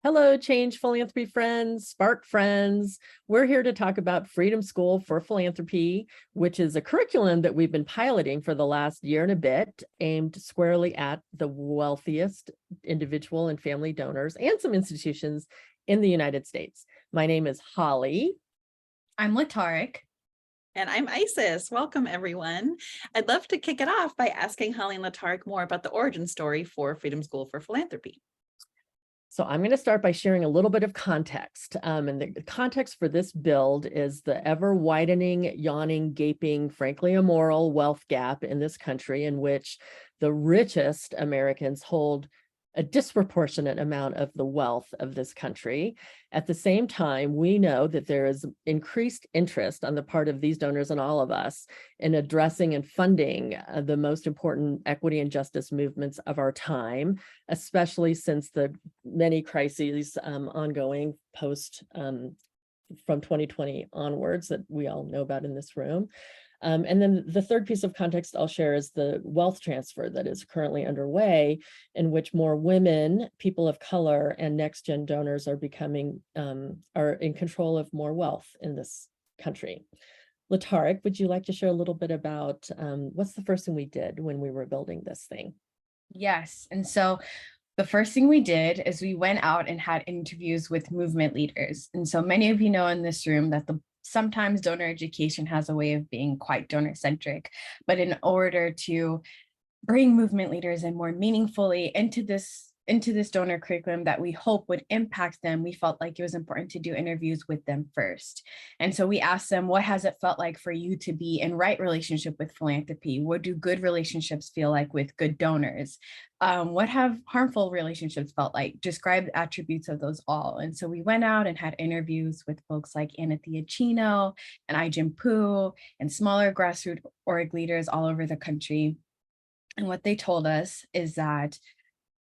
Hello, Change Philanthropy friends, Spark friends. We're here to talk about Freedom School for Philanthropy, which is a curriculum that we've been piloting for the last year and a bit, aimed squarely at the wealthiest individual and family donors and some institutions in the United States. My name is Holly. I'm Lataric. And I'm Isis. Welcome, everyone. I'd love to kick it off by asking Holly and Lataric more about the origin story for Freedom School for Philanthropy. So I'm going to start by sharing a little bit of context. And the context for this build is the ever widening, yawning, gaping, frankly immoral wealth gap in this country, in which the richest Americans hold a disproportionate amount of the wealth of this country. At the same time, we know that there is increased interest on the part of these donors and all of us in addressing and funding the most important equity and justice movements of our time, especially since the many crises ongoing post from 2020 onwards that we all know about in this room. And then the third piece of context I'll share is the wealth transfer that is currently underway, in which more women, people of color, and next-gen donors are are in control of more wealth in this country. Lataric, would you like to share a little bit about what's the first thing we did when we were building this thing? Yes. And so the first thing we did is we went out and had interviews with movement leaders. And so many of you know in this room that sometimes donor education has a way of being quite donor centric, but in order to bring movement leaders in more meaningfully into this donor curriculum that we hope would impact them, we felt like it was important to do interviews with them first. And so we asked them, what has it felt like for you to be in right relationship with philanthropy? What do good relationships feel like with good donors? What have harmful relationships felt like? Describe the attributes of those all. And so we went out and had interviews with folks like Anthea Chino and I-Jim Poo and smaller grassroots org leaders all over the country. And what they told us is that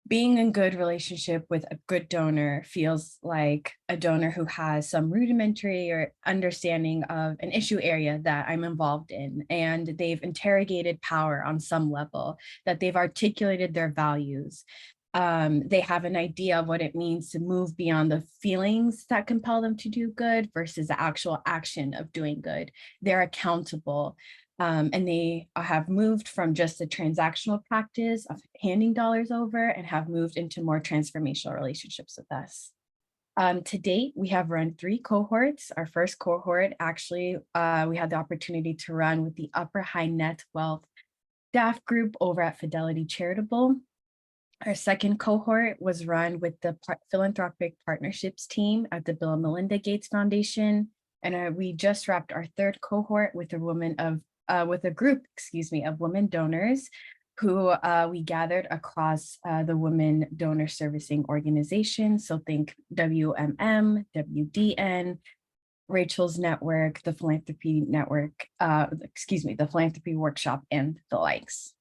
being in good relationship with a good donor feels like a donor who has some rudimentary or understanding of an issue area that I'm involved in, and they've interrogated power on some level, that they've articulated their values. They have an idea of what it means to move beyond the feelings that compel them to do good versus the actual action of doing good. They're accountable. And they have moved from just the transactional practice of handing dollars over and have moved into more transformational relationships with us. To date, we have run 3 cohorts. Our first cohort, actually, we had the opportunity to run with the upper high net wealth staff group over at Fidelity Charitable. Our second cohort was run with the philanthropic partnerships team at the Bill and Melinda Gates Foundation. And we just wrapped our third cohort with a group of women donors who we gathered across the Women Donor Servicing Organization. So think WMM, WDN, Rachel's Network, the Philanthropy Network, the Philanthropy Workshop, and the likes.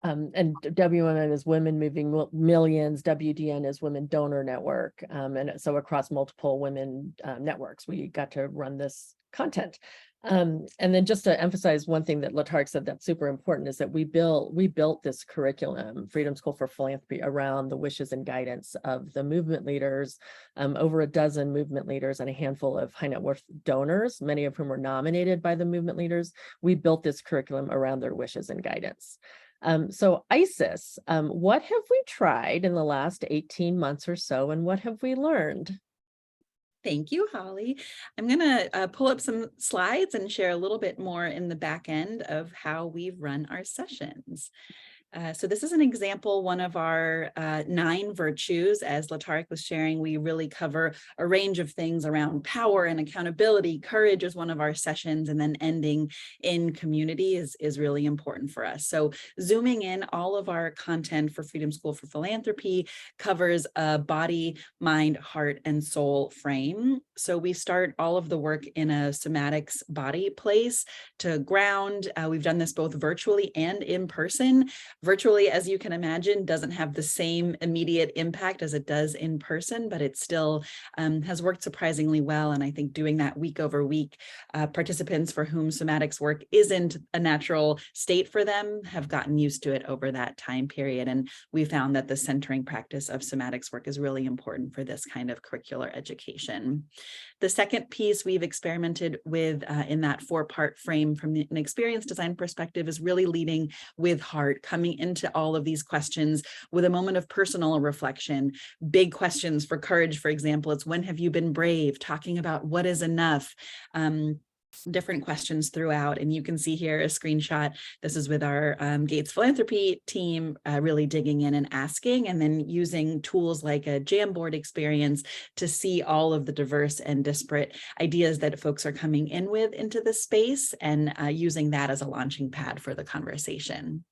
And WMN is Women Moving Millions, WDN is Women Donor Network. And so across multiple women networks, we got to run this content. And then just to emphasize one thing that Lataric said that's super important is that we built this curriculum, Freedom School for Philanthropy, around the wishes and guidance of the movement leaders, over a dozen movement leaders and a handful of high net worth donors, many of whom were nominated by the movement leaders. We built this curriculum around their wishes and guidance. So Isis, what have we tried in the last 18 months or so, and what have we learned? Thank you, Holly. I'm going to pull up some slides and share a little bit more in the back end of how we've run our sessions. So this is an example, one of our 9 virtues. As Lataric was sharing, we really cover a range of things around power and accountability. Courage is one of our sessions, and then ending in community is really important for us. So zooming in, all of our content for Freedom School for Philanthropy covers a body, mind, heart, and soul frame. So we start all of the work in a somatics body place to ground. We've done this both virtually and in person. virtually, as you can imagine, doesn't have the same immediate impact as it does in person, but it still has worked surprisingly well. And I think doing that week over week, participants for whom somatics work isn't a natural state for them have gotten used to it over that time period. And we found that the centering practice of somatics work is really important for this kind of curricular education. The second piece we've experimented with in that 4-part frame from an experience design perspective is really leading with heart, coming into all of these questions with a moment of personal reflection. Big questions for courage, for example, it's when have you been brave? Talking about what is enough. Different questions throughout. And you can see here a screenshot. This is with our Gates Philanthropy team really digging in and asking, and then using tools like a Jamboard experience to see all of the diverse and disparate ideas that folks are coming in with into the space, and using that as a launching pad for the conversation.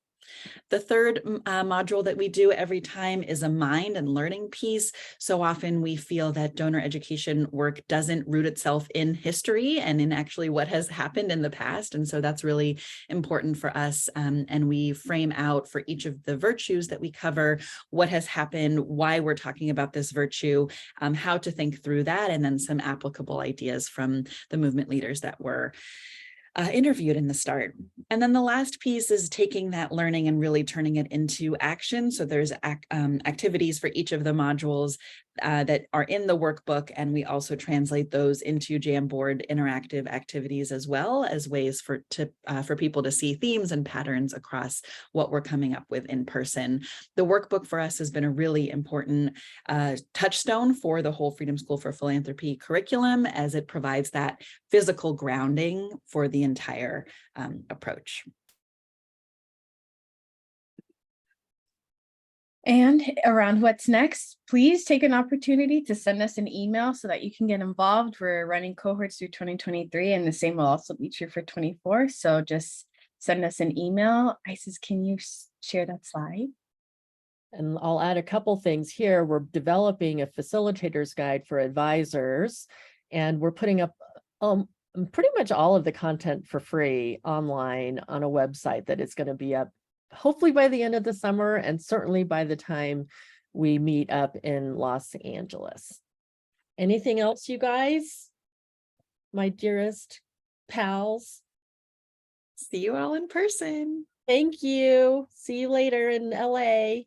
The third module that we do every time is a mind and learning piece. So often we feel that donor education work doesn't root itself in history and in actually what has happened in the past. And so that's really important for us. And we frame out for each of the virtues that we cover, what has happened, why we're talking about this virtue, how to think through that, and then some applicable ideas from the movement leaders that were interviewed in the start. And then the last piece is taking that learning and really turning it into action. So there's activities for each of the modules that are in the workbook, and we also translate those into Jamboard interactive activities as well as ways for people to see themes and patterns across what we're coming up with in person. The workbook for us has been a really important touchstone for the whole Freedom School for Philanthropy curriculum, as it provides that physical grounding for the entire approach. And around what's next, please take an opportunity to send us an email so that you can get involved. We're running cohorts through 2023, and the same will also be true for 24. So just send us an email. Isis, can you share that slide? And I'll add a couple things here. We're developing a facilitator's guide for advisors, and we're putting up pretty much all of the content for free online on a website that is going to be up hopefully by the end of the summer, and certainly by the time we meet up in Los Angeles. Anything else, you guys? My dearest pals. See you all in person. Thank you. See you later in LA.